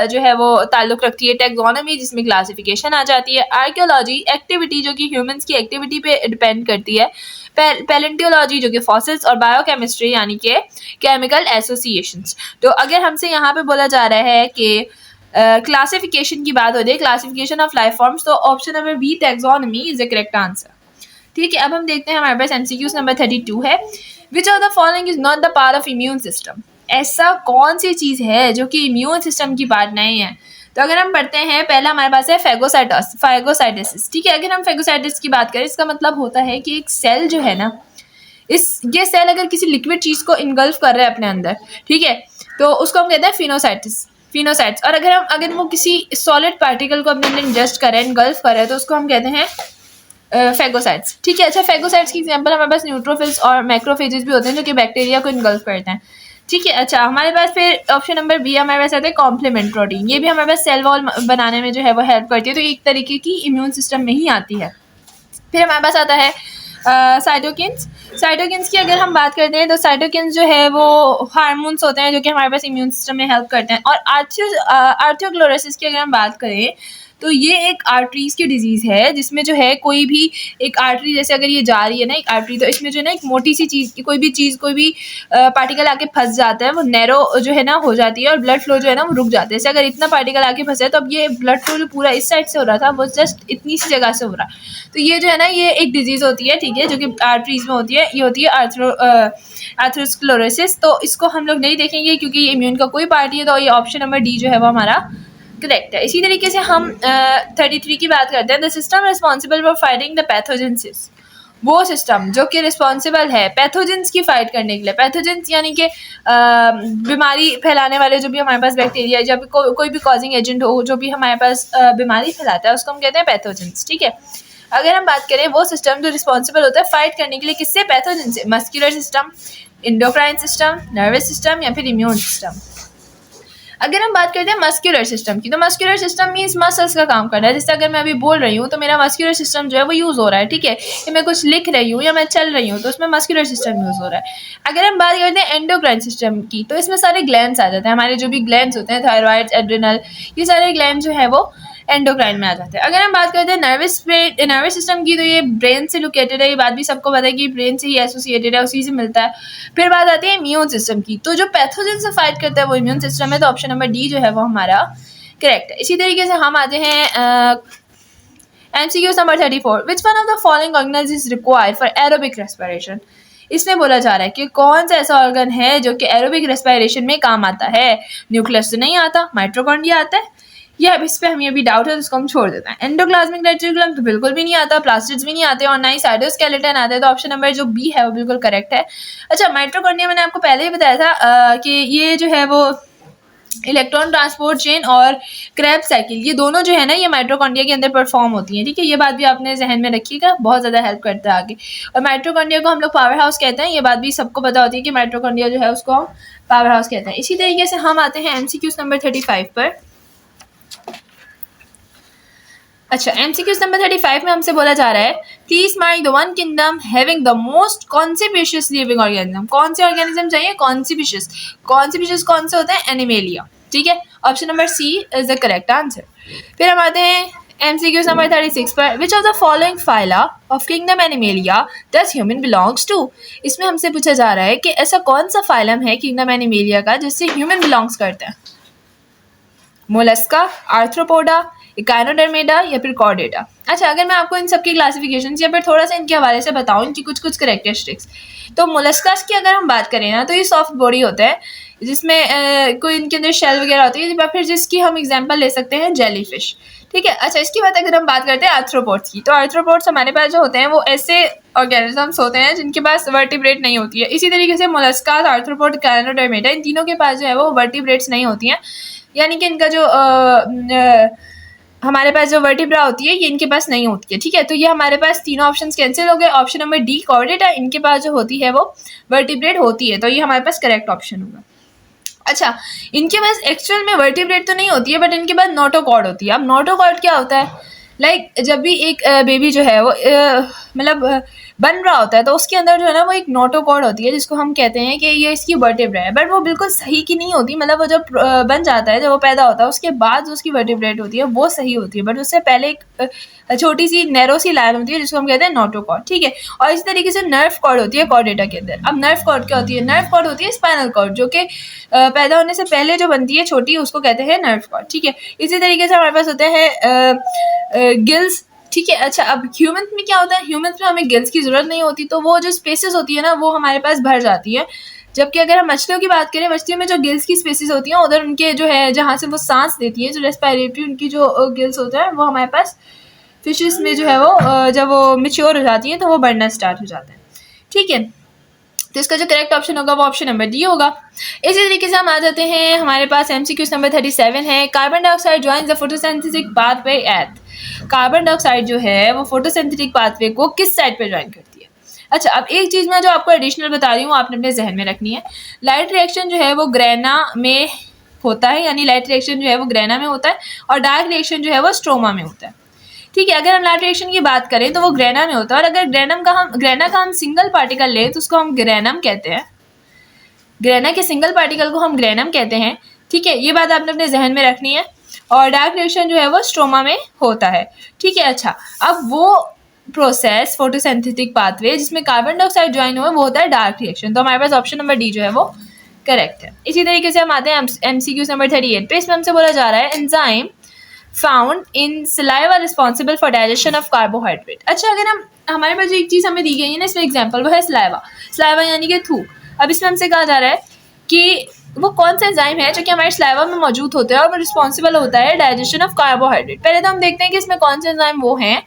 जो है वो ताल्लुक रखती है, टेक्सोनॉमी जिसमें क्लासिफिकेशन आ जाती है, आर्कियोलॉजी एक्टिविटी जो कि ह्यूमंस की एक्टिविटी पे डिपेंड करती है, पैलेंटियोलॉजी जो कि फॉसिल्स, और बायोकेमिस्ट्री यानी कि केमिकल एसोसिएशंस। तो अगर हमसे यहाँ पे बोला जा रहा है कि क्लासिफिकेशन की बात हो रही है, क्लासिफिकेशन ऑफ लाइफ फॉर्म्स, तो option number B taxonomy is the correct answer. ठीक है, अब हम देखते हैं, हमारे पास एमसीक्यूज नंबर 32 है। Which of the following is not the part of immune system, ऐसा कौन सी चीज़ है जो कि इम्यून सिस्टम की पार्ट नहीं है। तो अगर हम पढ़ते हैं, पहला हमारे पास है फैगोसाइटोसिस। ठीक है, अगर हम फैगोसाइटिस की बात करें, इसका मतलब होता है कि एक सेल जो है ना, ये सेल अगर किसी लिक्विड चीज़ को इनगल्फ कर रहा है अपने अंदर, ठीक है, तो उसको हम कहते हैं फिनोसाइट्स। और अगर वो किसी सॉलिड पार्टिकल को अपने अंदर इंजेस्ट करे, इनगल्फ करे, तो उसको हम कहते हैं फैगोसाइट्स। ठीक है, अच्छा, फैगोसाइट्स की एग्जांपल हमारे पास न्यूट्रोफिल्स और मैक्रोफेजेस भी होते हैं जो कि बैक्टीरिया को इनगल्फ करते हैं। ठीक है, अच्छा, हमारे पास फिर ऑप्शन नंबर बी हमारे पास आता है कॉम्प्लीमेंट प्रोटीन। ये भी हमारे पास सेल वॉल बनाने में जो है वो हेल्प करती है, तो एक तरीके की इम्यून सिस्टम में ही आती है। फिर हमारे पास आता है साइटोकिन्स की अगर हम बात करते हैं, तो साइटोकिन्स जो है वो हार्मोन्स होते हैं जो कि हमारे पास इम्यून सिस्टम में हेल्प करते हैं। और आर्थियोक्लोरोसिस की अगर हम बात करें, तो ये एक आर्टरीज की डिजीज़ है जिसमें जो है कोई भी एक आर्टरी, जैसे अगर ये जा रही है ना एक आर्टरी, तो इसमें जो है ना एक मोटी सी चीज़, कोई भी पार्टिकल आके फंस जाता है, वो नैरो जो है ना हो जाती है और ब्लड फ्लो जो है ना वो रुक जाता है। जैसे अगर इतना पार्टिकल आके फंसा है तो अब ये ब्लड फ्लो जो पूरा इस साइड से हो रहा था वो जस्ट इतनी सी जगह से हो रहा है। तो ये जो है ना ये एक डिजीज़ होती है, ठीक है, जो कि आर्टरीज में होती है। ये होती है आर्थरोस्क्लेरोसिस। तो इसको हम लोग नहीं देखेंगे क्योंकि ये इम्यून का कोई पार्टी है, तो ये ऑप्शन नंबर डी जो है वो हमारा करेक्ट है। इसी तरीके से हम 33 की बात करते हैं। The system responsible for fighting the pathogenesis, वो सिस्टम जो कि रिस्पॉन्सिबल है पैथोजेंस की फाइट करने के लिए। पैथोजेंस यानी कि बीमारी फैलाने वाले जो भी हमारे पास बैक्टीरिया या कोई भी कॉजिंग एजेंट हो जो भी हमारे पास बीमारी फैलाता है उसको हम कहते हैं पैथोजेंस, ठीक है। अगर हम बात करें वो सिस्टम जो रिस्पॉन्सिबल होता है फाइट करने के लिए किससे, पैथोजेन से, muscular system, endocrine system, nervous system या फिर इम्यून सिस्टम। अगर हम बात करते हैं मस्कुलर सिस्टम की, तो मस्कुलर सिस्टम मीन्स मसल्स का काम करना है। जैसे अगर मैं अभी बोल रही हूँ तो मेरा मस्कुलर सिस्टम जो है वो यूज़ हो रहा है, ठीक है, कि मैं कुछ लिख रही हूँ या मैं चल रही हूँ तो उसमें मस्कुलर सिस्टम यूज़ हो रहा है। अगर हम बात करते हैं एंडोक्राइन सिस्टम की, तो इसमें सारे ग्लैंड्स आ जाते हैं, हमारे जो भी ग्लैंड्स होते हैं, थायराइड, एड्रिनल, ये सारे ग्लैंड जो है वो एंडोक्राइन में आ जाते हैं। अगर हम बात करते हैं नर्वस सिस्टम की, तो ये ब्रेन से लोकेटेड है, ये बात भी सबको पता है कि ब्रेन से ही एसोसिएटेड है, उसी से मिलता है। फिर बात आती है इम्यून सिस्टम की, तो जो पैथोजन से फाइट करता है वो इम्यून सिस्टम है, तो ऑप्शन नंबर डी जो है वो हमारा करेक्ट है। इसी तरीके से हम आते हैं MCQ number 34, which one of the following organelles is required for aerobic respiration. इसमें बोला जा रहा है कि कौन सा ऐसा ऑर्गन है जो कि एरोबिक रेस्पिरेशन में काम आता है। न्यूक्लियस तो नहीं आता, माइटोकॉन्ड्रिया आता है, या अब इस पे हमें अभी डाउट है तो उसको हम छोड़ देते हैं। एंडोप्लाज्मिक रेटिकुलम तो बिल्कुल भी नहीं आता, प्लास्टिड्स भी नहीं आते और ना ही साइटोस्केलेटन आता है, तो ऑप्शन नंबर जो बी है वो बिल्कुल करेक्ट है। अच्छा, माइटोकॉन्ड्रिया मैंने आपको पहले ही बताया था कि ये जो है वो इलेक्ट्रॉन ट्रांसपोर्ट चेन और क्रेब्स साइकिल, ये दोनों जो है ना ये माइटोकॉन्ड्रिया के अंदर परफॉर्म होती हैं, ठीक है। ये बात भी आपने जहन में रखिएगा, बहुत ज़्यादा हेल्प करता है आगे। और माइटोकॉन्ड्रिया को हम लोग पावर हाउस कहते हैं, ये बात भी सबको पता होती है कि माइटोकॉन्ड्रिया जो है उसको हम पावर हाउस कहते हैं। इसी तरीके से हम आते हैं MCQ नंबर 35 पर। अच्छा, MCQ नंबर 35 में हमसे बोला जा रहा है, please mark the one kingdom having the most conspicuous living organism. कौन से ऑर्गेनिज्म चाहिए, कॉन्सिपिशियस। कॉन्सिपिशियस कौन से होते हैं, एनिमेलिया, ठीक है। Option number C is the correct answer. फिर हम आते हैं MCQ नंबर 36 पर, which of the following phyla of kingdom Animalia does human belongs to. इसमें हमसे पूछा जा रहा है कि ऐसा कौन सा फाइलम है किंगडम एनिमेलिया का जिससे ह्यूमन बिलोंग्स करते हैं। मोलस्का, आर्थ्रोपोडा, इकाइनोडर्मेडा या फिर कॉर्डेटा। अच्छा, अगर मैं आपको इन सबकी क्लासिफिकेशन या फिर थोड़ा सा इनके हवाले से बताऊं, इनकी कुछ करेक्टरिस्टिक्स, तो मोलस्कास की अगर हम बात करें ना तो ये सॉफ्ट बॉडी होता है जिसमें कोई इनके अंदर शेल वगैरह होती है, या फिर जिसकी हम एग्जांपल ले सकते हैं जेलीफिश, ठीक है। अच्छा, इसके बाद अगर हम बात करते हैं आर्थ्रोपोड्स की, तो आर्थ्रोपोड्स हमारे पास जो होते हैं वो ऐसे ऑर्गेनिजम्स होते हैं जिनके पास वर्टिब्रेट नहीं होती है। इसी तरीके से मोलस्कास, आर्थ्रोपोड, इकाइनोडर्मेटा, इन तीनों के पास जो है वो वर्टिब्रेट्स नहीं होती हैं, यानी कि इनका जो हमारे पास जो वर्टिब्रा होती है ये इनके पास नहीं होती है, ठीक है। तो ये हमारे पास तीनों ऑप्शंस कैंसिल हो गए। ऑप्शन नंबर डी कॉर्डेटा, इनके पास जो होती है वो वर्टिब्रेट होती है, तो ये हमारे पास करेक्ट ऑप्शन होगा। अच्छा, इनके पास एक्चुअल में वर्टिब्रेट तो नहीं होती है, बट इनके पास नोटोकॉर्ड होती है। अब नोटोकॉर्ड क्या होता है, लाइक जब भी एक बेबी जो है वो मतलब बन रहा होता है तो उसके अंदर जो है ना वो एक नोटोकॉर्ड होती है जिसको हम कहते हैं कि ये इसकी वर्टिब्रा है, बट वो बिल्कुल सही की नहीं होती। मतलब वो जब बन जाता है, जब वो पैदा होता है उसके बाद जो उसकी वर्टिब्रेट होती है वो सही होती है, बट उससे पहले एक छोटी सी नैरो सी लाइन होती है जिसको हम कहते हैं नोटोकॉर्ड, ठीक है। और इसी तरीके से नर्व कॉर्ड होती है कॉर्डेटा के अंदर। अब नर्व कॉर्ड क्या होती है, नर्व कॉर्ड होती है स्पाइनल कॉर्ड, जो कि पैदा होने से पहले जो बनती है छोटी, उसको कहते हैं नर्व कॉर्ड, ठीक है। इसी तरीके से हमारे पास होते हैं गिल्स, ठीक है। अच्छा, अब ह्यूमंस में क्या होता है, ह्यूमंस में हमें गिल्स की जरूरत नहीं होती, तो वो जो स्पेसेस होती है ना वो हमारे पास भर जाती है। जबकि अगर हम मछलियों की बात करें, मछलियों में जो गिल्स की स्पेसेस होती हैं उधर उनके जो है जहाँ से वो सांस देती है, जो रेस्पिरेटरी उनकी जो गिल्स होता है वो हमारे पास फिशेस में जो है वो जब वो मैच्योर हो जाती है तो वो बढ़ना स्टार्ट हो जाता है, ठीक है। तो इसका जो करेक्ट ऑप्शन होगा वो ऑप्शन नंबर डी होगा। इसी तरीके से हम आ जाते हैं, हमारे पास MCQ नंबर 37 है, carbon dioxide joins the photosynthetic pathway at. Carbon dioxide जो है वो फोटोसिंथेटिक पाथवे को किस साइड पे ज्वाइन करती है। अच्छा, अब एक चीज़ मैं जो आपको एडिशनल बता रही हूँ आपने अपने जहन में रखनी है। लाइट रिएक्शन जो है वो ग्रेना में होता है, यानी लाइट रिएक्शन जो है वो ग्रेना में होता है, और डार्क रिएक्शन जो है वो स्ट्रोमा में होता है, ठीक है। अगर हम लाइट रिएक्शन की बात करें तो वो ग्रेना में होता है, और अगर ग्रेना का हम सिंगल पार्टिकल लें तो उसको हम ग्रेनम कहते हैं। ग्रेना के सिंगल पार्टिकल को हम ग्रेनम कहते हैं, ठीक है। ये बात आपने अपने जहन में रखनी है। और डार्क रिएक्शन जो है वो स्ट्रोमा में होता है। ठीक है, अच्छा अब वो प्रोसेस फोटोसिंथेटिक पाथवे जिसमें कार्बन डाइऑक्साइड ज्वाइन हुआ वो होता है डार्क रिएक्शन। तो हमारे पास ऑप्शन नंबर डी जो है वो करेक्ट है। इसी तरीके से हम आते हैं MCQ नंबर 38 पे। इसमें हमसे बोला जा रहा है enzyme found in saliva responsible for digestion of carbohydrate. अच्छा, अगर हम हमारे पास जो एक चीज़ हमें दी गई है ना इसमें एग्जाम्पल वो है सलाइवा यानी कि थूक। अब इसमें हमसे कहा जा रहा है कि वो कौन सा एंजाइम है जो कि हमारे सलाइवा में मौजूद होता है और वो रिस्पॉन्सिबल होता है डाइजेशन ऑफ कार्बोहाइड्रेट। पहले तो हम देखते हैं कि इसमें कौन से एंजाइम वो हैं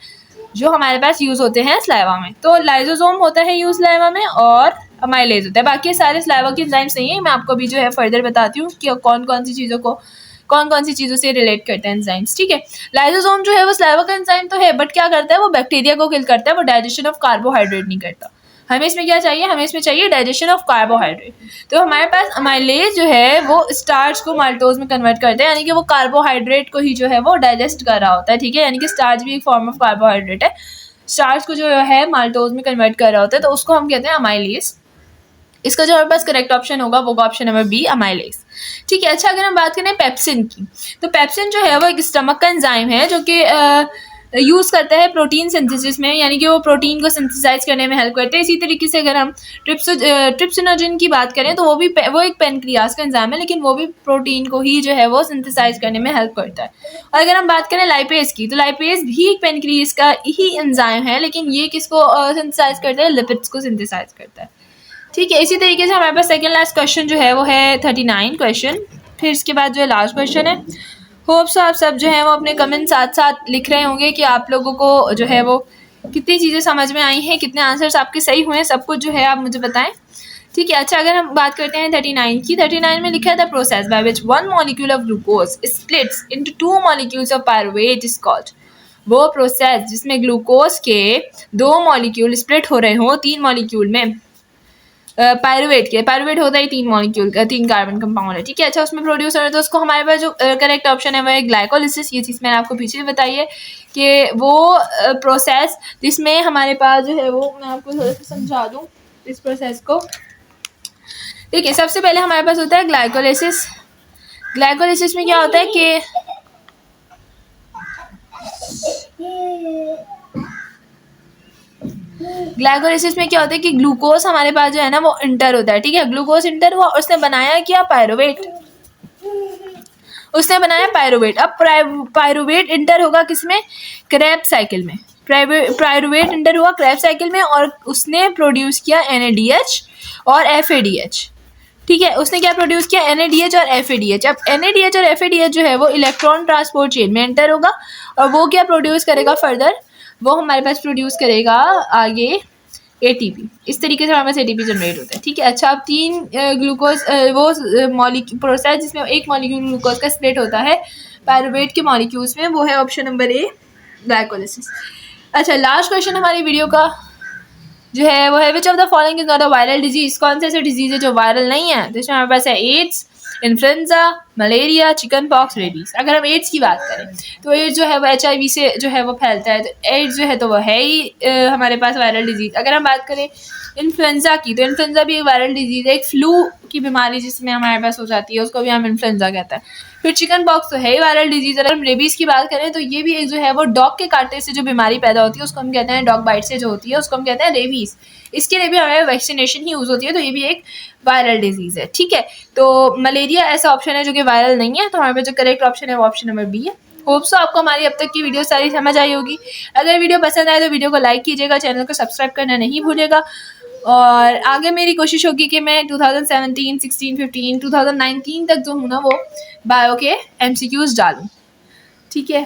जो हमारे पास यूज़ होते हैं सलाइवा में। तो लाइजोसोम होता है यूज सलाइवा में और अमाइलेज होता है। बाकी सारे सलाइवा के एंजाइम्स नहीं है। मैं आपको भी जो है फर्दर बताती हूँ कि कौन कौन सी चीज़ों से रिलेट करते हैं एंजाइम्स। ठीक है, लाइजोसोम जो है वो सलाइवा का एंजाइम तो है बट क्या करता है वो बैक्टीरिया को किल करता है, वो डाइजेशन ऑफ कार्बोहाइड्रेट नहीं करता। हमें इसमें क्या चाहिए, हमें इसमें चाहिए डाइजेशन ऑफ कार्बोहाइड्रेट। तो हमारे पास अमाइलेज जो है वो स्टार्च को माल्टोज में कन्वर्ट करते हैं, यानी कि वो कार्बोहाइड्रेट को ही जो है वो डाइजेस्ट कर रहा होता है। ठीक है, यानी कि स्टार्च भी एक फॉर्म ऑफ कार्बोहाइड्रेट है। स्टार्च को जो है माल्टोज में कन्वर्ट कर रहा होता है, तो उसको हम कहते हैं अमाइलेज। इसका जो हमारे पास करेक्ट ऑप्शन होगा वो ऑप्शन नंबर बी अमाइलेज। ठीक है, अच्छा अगर हम बात करें पेप्सिन की, तो पेप्सिन जो है वो एक स्टमक का एंजाइम है जो कि यूज़ करता है प्रोटीन सिंथेसिस में, यानी कि वो प्रोटीन को सिंथेसाइज करने में हेल्प करते हैं। इसी तरीके से अगर हम ट्रिप्सिनोजन की बात करें तो वो एक पेनक्रियाज का एंजाइम है, लेकिन वो भी प्रोटीन को ही जो है वो सिंथेसाइज करने में हेल्प करता है। और अगर हम बात करें लाइपेज की, तो लाइपेज भी एक पेनक्रियाज का ही एंजाइम है, लेकिन ये किसको सिंथेसाइज करता है, लिपिड्स को सिंथेसाइज करता है। ठीक है, इसी तरीके से हमारे पास सेकेंड लास्ट क्वेश्चन जो है वो है 39 क्वेश्चन। फिर इसके बाद जो है लास्ट क्वेश्चन है। होप सो आप सब जो है वो अपने कमेंट साथ साथ लिख रहे होंगे कि आप लोगों को जो है वो कितनी चीज़ें समझ में आई हैं, कितने आंसर्स आपके सही हुए हैं, सब कुछ जो है आप मुझे बताएं। ठीक है, अच्छा अगर हम बात करते हैं 39 की, 39 में लिखा है the process by which one molecule of glucose splits into 2 molecules of pyruvate is called. वो प्रोसेस जिसमें ग्लूकोज के 2 मॉलिक्यूल स्प्लिट हो रहे हों 3 मॉलिक्यूल में, पायरुवेट होता है 3 मॉलिक्यूल का, 3 कार्बन कंपाउंड है। ठीक है, अच्छा उसमें प्रोड्यूस हो रहा है, तो उसको हमारे पास जो करेक्ट ऑप्शन है वो है ग्लाइकोलिसिस। ये चीज़ मैंने आपको पीछे भी बताई है कि वो प्रोसेस जिसमें हमारे पास जो है वो, मैं आपको थोड़ा सा समझा दूँ इस प्रोसेस को। ठीक है, सबसे पहले हमारे पास होता है ग्लाइकोलिसिस। ग्लाइकोलिसिस में क्या होता है कि ग्लाइकोलिसिस में क्या होता है कि ग्लूकोज हमारे पास जो है ना वो इंटर होता है। ठीक है, ग्लूकोज इंटर हुआ, उसने बनाया क्या, पायरुवेट। उसने बनाया पायरुवेट। अब पायरुवेट इंटर होगा किसमें, क्रेब्स साइकिल में। पायरुवेट इंटर हुआ क्रेब्स साइकिल में और उसने प्रोड्यूस किया NADH और FADH। ठीक है, उसने क्या प्रोड्यूस किया, NADH और FADH। अब NADH और FADH जो है वो इलेक्ट्रॉन ट्रांसपोर्ट चेन में एंटर होगा और वो क्या प्रोड्यूस करेगा फर्दर, वो हमारे पास प्रोड्यूस करेगा आगे ATP। इस तरीके से हमारे पास ATP जनरेट होता है। ठीक है, अच्छा अब 3 ग्लूकोज वो मॉलिक्यूल प्रोसेस जिसमें एक मॉलिक्यूल ग्लूकोज का स्प्लिट होता है पायरुवेट के मॉलिक्यूल्स में, वो है ऑप्शन नंबर ए ग्लाइकोलिसिस। अच्छा लास्ट क्वेश्चन हमारी वीडियो का जो है वो है which of the following is not a viral disease. कौन से ऐसे डिजीज है जो वायरल नहीं है, तो इसमें हमारे पास है AIDS, influenza, malaria, chicken pox, rabies. अगर हम एड्स की बात करें तो एड्स जो है वो HIV से जो है वो फैलता है, तो एड्स जो है तो वो है ही हमारे पास वायरल डिजीज। अगर हम बात करें इन्फ्लुएंजा की, तो इन्फ्लुएंजा भी एक वायरल डिजीज है, एक फ्लू की बीमारी जिसमें हमारे पास हो जाती है, उसको भी हम इन्फ्लुएंजा कहते हैं। फिर चिकन पॉक्स तो है ही वायरल डिजीज। अगर हम रेबीज की बात करें तो ये भी एक जो है वो डॉग के काटने से जो बीमारी पैदा होती है उसको हम कहते हैं, डॉग बाइट से जो होती है उसको हम कहते हैं रेबीज। इसके लिए भी हमें वैक्सीनेशन ही यूज़ होती है, तो ये भी एक वायरल डिजीज़ है। ठीक है, तो मलेरिया ऐसा ऑप्शन है जो कि वायरल नहीं है, तो हमारे पास जो करेक्ट ऑप्शन है वो ऑप्शन नंबर बी है। होप सो आपको हमारी अब तक की वीडियो सारी समझ आई होगी। अगर वीडियो पसंद आए तो वीडियो को लाइक कीजिएगा, चैनल को सब्सक्राइब करना नहीं भूलिएगा। और आगे मेरी कोशिश होगी कि मैं 2017, 16, 15, 2019 तक जो हूँ ना वो बायो के MCQs डालूँ। ठीक है।